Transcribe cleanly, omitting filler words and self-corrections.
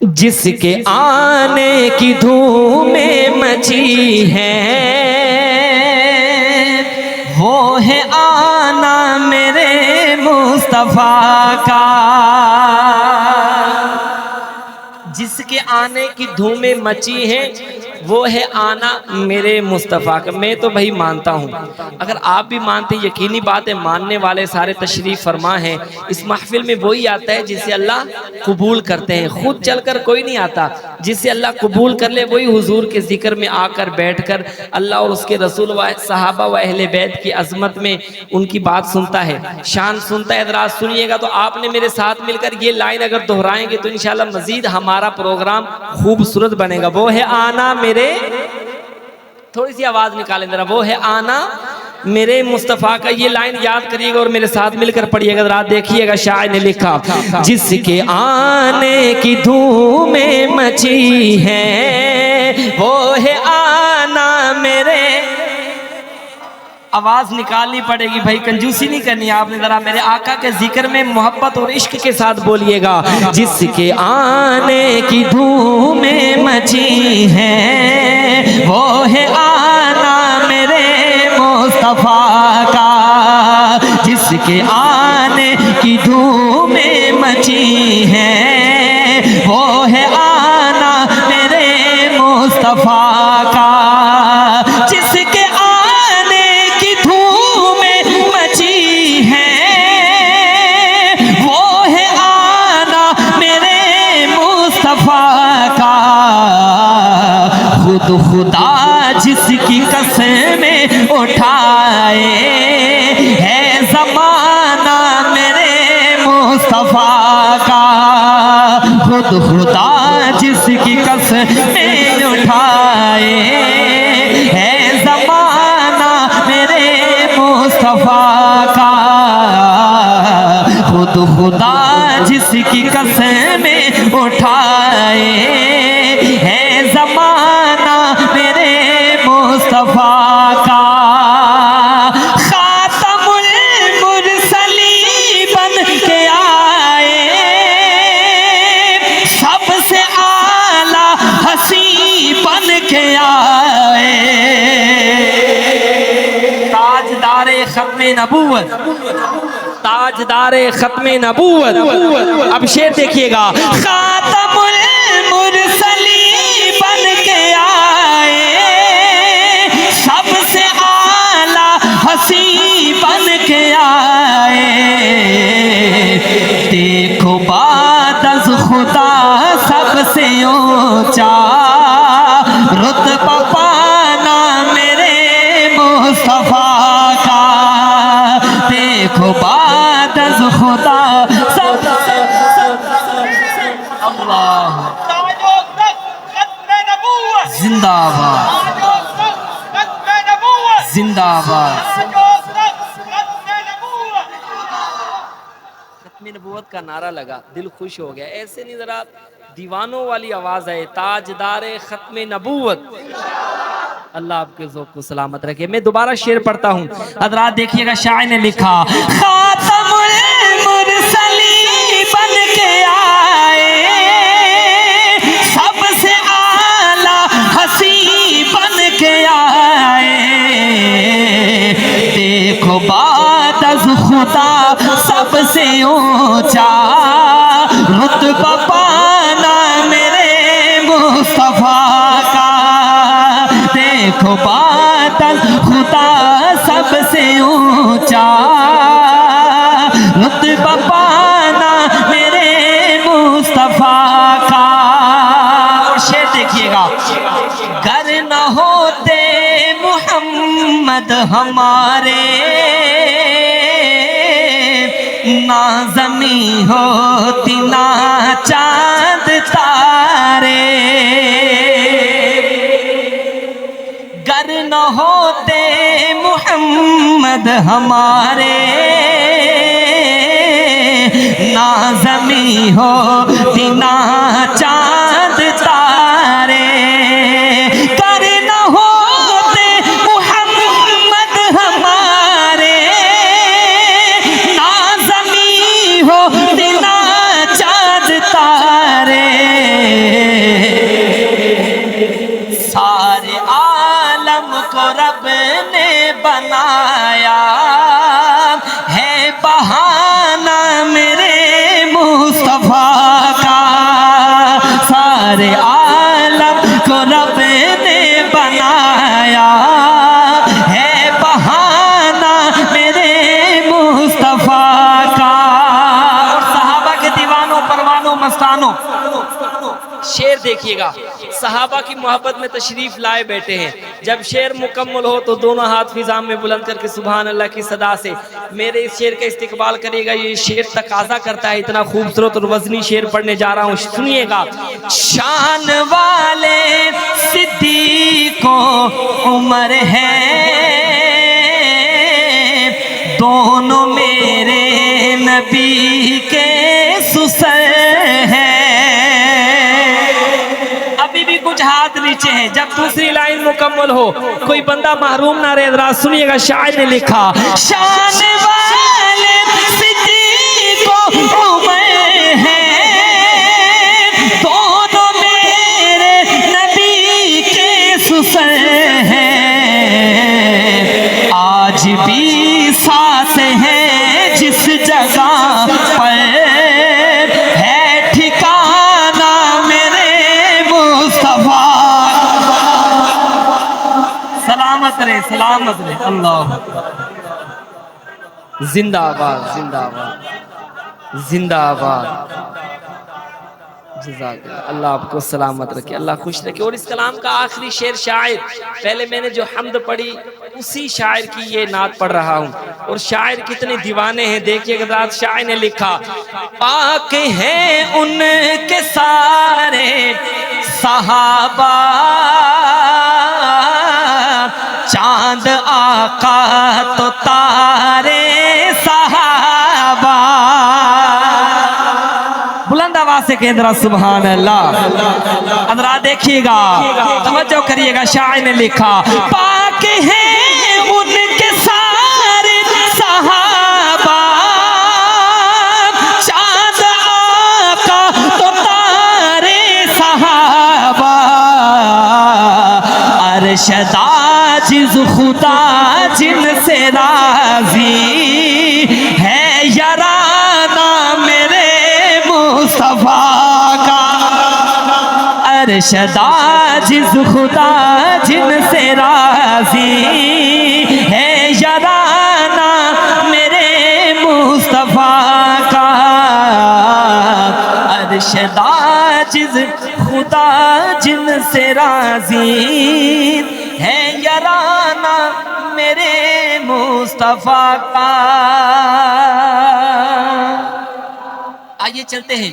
जिसके आने की धूमें मची है, वो है आना मेरे मुस्तफा का। जिसके आने की धूमें मची हैं, वो है आना मेरे मुस्तफ़ा का। मैं तो भाई मानता हूँ, अगर आप भी मानते, यकीनी बात है मानने वाले सारे तशरीफ़ फरमा हैं। इस महफिल में वही आता है जिसे अल्लाह कबूल करते हैं, खुद चलकर कोई नहीं आता। जिसे अल्लाह कबूल कर ले वही हुजूर के जिक्र में आकर बैठकर अल्लाह और उसके रसूल व सहाबा व अहले बैत की अजमत में उनकी बात सुनता है, शान सुनता है। अगर आज सुनिएगा तो आपने मेरे साथ मिलकर ये लाइन अगर दोहराएंगे तो इंशाल्लाह मजीद हमारा प्रोग्राम खूबसूरत बनेगा। वो है आना मेरे, थोड़ी सी आवाज निकालें जरा, वो है आना मेरे मुस्तफ़ा का। ये लाइन याद करिएगा और मेरे साथ मिलकर पढ़िएगा जरा। देखिएगा शायर ने लिखा, जिसके आने की धूमें मची है, वो है आना मेरे। आवाज निकालनी पड़ेगी भाई, कंजूसी नहीं करनी आपने, जरा मेरे आका के जिक्र में मोहब्बत और इश्क के साथ बोलिएगा। जिसके आने की धूमें मची हैं, वो है आना मेरे मुस्तफा का। जिसके आने की धूमें मची हैं, वो है आना मेरे मुस्तफा का। जिसके खुद खुदा जिसकी कसमें उठाए है ज़माना मेरे मुस्तफ़ा का। खुद खुदा जिसकी कसमें उठाए है ज़माना मेरे मुस्तफ़ा का। खुद खुदा जिसकी कसमें उठाए है ज़माना मेरे मुस्तफ़ा का। खातमुल मुरसली बन के आए, सबसे आला हसी बन के आए। ताजदारे खत्मे नबूवत, ताजदारे खत्मे नबूवत। अब शेर देखिएगा, खातमुल मुरसली बन के आए, सबसे आला हसी बन के आए। देखो बात अज़ खुदा सबसे ऊंचा रुतबा पाना मेरे मुस्तफ़ा का। देखो बात अज़ खुदा सबसे अल्लाह जिंदाबाद जिंदाबाद। खत्मे नबूवत का नारा लगा, दिल खुश हो गया। ऐसे नहीं, जरा दीवानों वाली आवाज है, ताजदारे खत्मे नबूवत। अल्लाह आपके ज़ौक़ को सलामत रखे। मैं दोबारा शेर पढ़ता हूँ, हज़रात देखिएगा। शायर ने लिखा, खातमुल मुरसली बन के आए, सबसे आला हसी बन के आए। देखो बात अज़ खुदा सबसे ऊंचा रुतबा पाना मेरे मुस्तफ़ा का। देखो बात अज़ खुदा सबसे ऊंचा रुतबा पाना मेरे मुस्तफ़ा का। और शेर देखिएगा, गर न होते मुहम्मद हमारे, ना ज़मीं होती ना चाँद तारे। गर न होते मुहम्मद हमारे, ना ज़मीं होती ना चाँद तारे। गर न होते मुहम्मद हमारे, ना ज़मीं होती ना चाँद तारे। सारे आलम को रब ने बनाया है बहाना मेरे मुस्तफा का। और सहाबा के दीवानों परवानों मस्तानों, शेर देखिएगा, सहाबा की मोहब्बत में तशरीफ लाए बैठे हैं। जब शेर मुकम्मल हो तो दोनों हाथ फिजा में बुलंद करके सुभान अल्लाह की सदा से मेरे इस शेर का इस्तिकबाल करेगा। ये शेर तकाजा करता है, इतना खूबसूरत और वजनी शेर पढ़ने जा रहा हूँ, सुनिएगा। शान वाले सिद्दीकों उमर है, दोनों मेरे नबी के सुसर हैं। अभी भी कुछ हाथ नीचे हैं। जब दूसरी लाइन मुकम्मल हो कोई बंदा महरूम ना रहे। जरा सुनिएगा, शायर ने लिखा, शान वाले सिद्दीकों उमर हैं, दोनों मेरे नबी के सुसर हैं। आज भी साथ हैं जिस जगह पर है ठिकाना मेरे मुस्तफा। सलामत रहे, सलामत रहे। अल्लाह जिंदाबाद, जिंदाबाद, जिंदाबाद। अल्लाह आपको सलामत रखे, अल्लाह खुश रखे। और इस कलाम का आखिरी शेर शायर, पहले मैंने जो हम्द पढ़ी उसी शायर की ये नात पढ़ रहा हूँ। और शायर कितने दीवाने हैं देखिएगा। शायर ने लिखा, पाक हैं उनके सारे सहाबा, चांद आका तो तारे सहाबा। बुलंद आवाज से कह सुभान अल्लाह। अंदरा देखिएगा, तवज्जो करिएगा। शायर ने लिखा, पाक हैं उनके सारे सहाबा, चांद आका तो तारे सहाबा। अरशद आजिज़ खुदा जिनसे राजी है याराना मेरे मुस्तफा का। अरशद आजिज़ खुदा जिनसे राजी है याराना मेरे मुस्तफा का। अरशद आजिज़ खुदा जिनसे राजी है याराना मेरे मुस्तफा का। आइए चलते हैं।